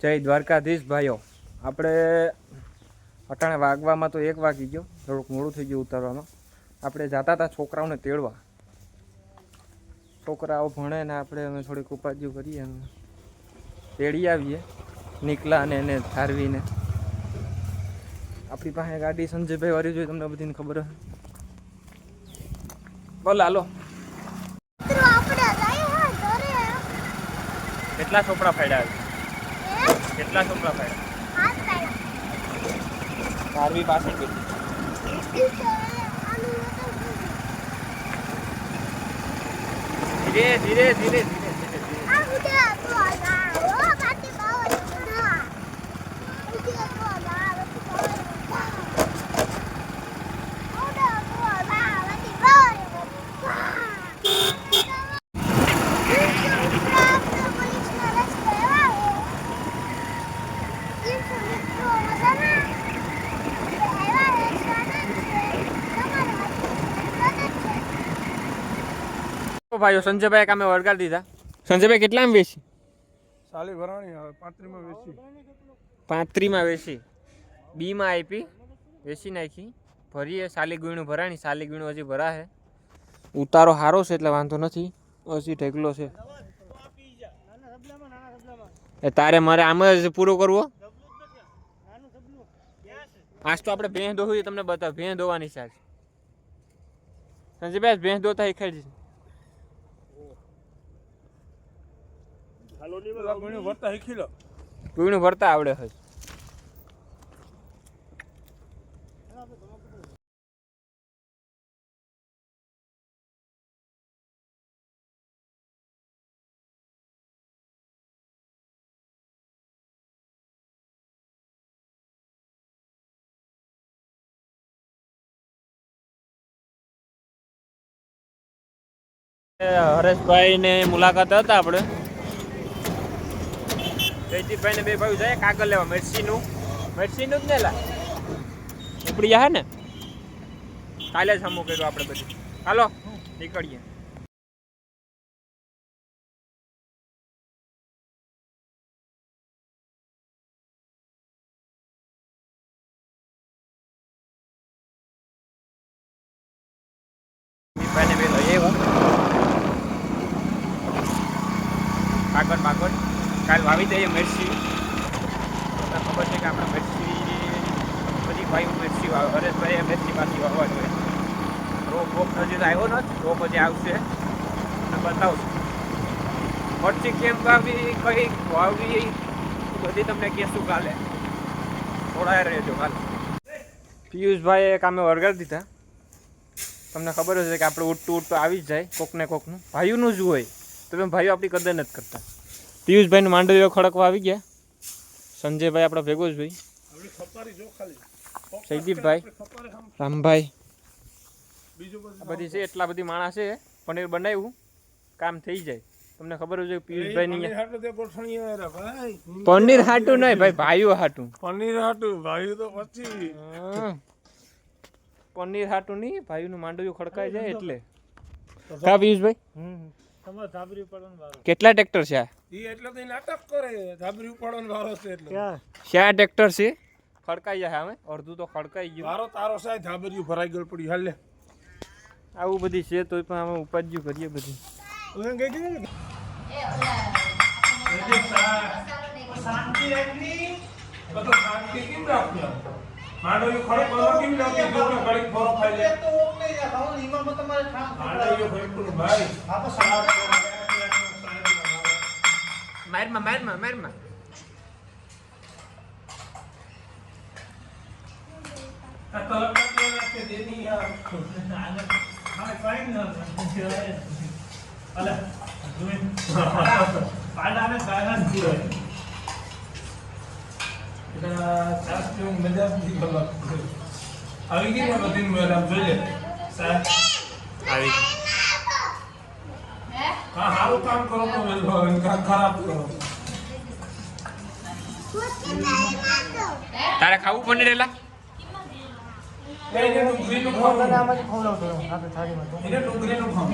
જય દ્વારકાધીશ ભાઈઓ. આપણે અટાણે વાગવામાં તો 1 વાગી ગયો, થોડુંક મોડું થઈ ગયું ઉતારવામાં. આપણે જતા હતા છોકરાઓને તેડવા. છોકરાઓ ભણે ને આપણે અમે થોડીક ઉપાધિઓ કરીએ અને તેડી આવીએ નીકળા અને એને ધારવીને. આપણી પાસે ગાડી સંજયભાઈ વાળી જોઈએ, તમને બધીને ખબર હશે. બોલ હાલો. કેટલા ચોપડા ફાડ્યા? કેટલા ચોપડા ફાડ્યા? ધારવી પાસે ધીરે ધીરે ધીરે ધીરે ભાઈઓ. સંજયભાઈ કામે વળગાડી દીધા. સંજયભાઈ કેટલામાં વેચી? સાલી ભરાણી આવે 35માં વેચી. 35માં વેચી. બીમાં આપી, વેચી નાખી. ભરીએ સાલી ગુણું ભરાણી. સાલી ગુણું હજી ભરા છે. ઉતારો સારો છે એટલે વાંધો નથી. હજી ઢેકલો છે. તારે મારે આમ જ પૂરો કરવો. આજ તો આપણે ભેંસ દોવી તમને બતાવ. ભેંસ દોવાની છે આજ. સંજયભાઈ ભેંસ દોતા શીખાડી દીધી. ગુણું ભરતા આવડે છે. હરેશભાઈ ને મુલાકાત હતા આપણે. જયદીપભાઈ ને બે ભાઈ જાય કાગળ લેવા. મેરસીનું જ ને લા ઉપડી જાય ને. કાલે જ હમું કર્યું આપણે બધું. હાલો નીકળીએ. દીપભાઈ ને બે લઈએ કાગળ કાલ વાવી દઈએ મિર્ચી. તમને ખબર છે કે આપણે મિર્ચી બધી ભાઈ મિર્ચી હરેશભાઈ મિર્ચી પાછી વાવવા જોઈએ. રોગ હજી તો આવ્યો નથી. રોગ હજી આવશે અને બતાવશું. મરચી કેમ વાવી, કઈ વાવી, બધી તમને કહેશું કાલે. થોડા રહેજો કાલે. પિયુષભાઈએ કામે વળગાડી દીધા. તમને ખબર હશે કે આપણે ઉઠતું આવી જ જાય કોકને કોકનું. ભાઈઓનું જ હોય તો ભાઈઓ આપણી કદર નથી કરતા. પિયુષભાઈનું માંડવીઓ ખડકવા આવી ગયા. સંજયભાઈ આપણા ભેગો જ ભાઈ. જયદીપભાઈ, રામભાઈ, આ બધી છે. એટલા બધી માણસ છે. પનીર બનાવ્યું, કામ થઈ જાય. તમને ખબર હોય પિયુષભાઈ ની પનીર હાટું નહીં ભાઈ, ભાઈઓ હાટું. પનીર હાટું ભાઈ તો પછી પનીર હાટું નહીં, ભાઈનું માંડવીઓ ખડકાઈ જાય એટલે. કા પિયુષભાઈ કેટલા ટ્રેક્ટર છે? એટલે તો નાટક કરે. ધાબરી ઉપાડવાનો વારો છે એટલે. ક્યાં ટ્રેક્ટર છે? ખડકાઈ જાય હવે. અડધું તો ખડકાઈ ગયું. વારો તારો સાહેબ ધાબરી ભરાઈ ગયો પડી. હાલ લે આવું બધી છે તો પણ અમે ઉપાડ્યું કરીએ બધી. શાંતિ રાખની બધું શાંતિ કેમ રાખજો. માંડવીઓ ખડકવાનો કેમ રાખજો. જો ઘડીક ફોરો ખાઈ લે તો ઓક નહીં જા ખાવ ઈમામાં તમારે ઠામ માંડવીઓ ખડકતું ભાઈ. આપો સાહેબ મારમાં આ તલક કે નાખે દેની યાર. હા ફાઈન ના અલે જોઈ પાડાને ગાયન દીધો. એટલે ચાસ કે મજા નથી કલક આવી ગઈ ને બધી મેડમ જોઈ લે સાહેબ આવી. હા સારું કામ કરો તો ખરાબ કરો. તારે ખાવું પનીર એલા? એને ડુંગળીનું ખાવું. એને ડુંગળીનું ખાવું.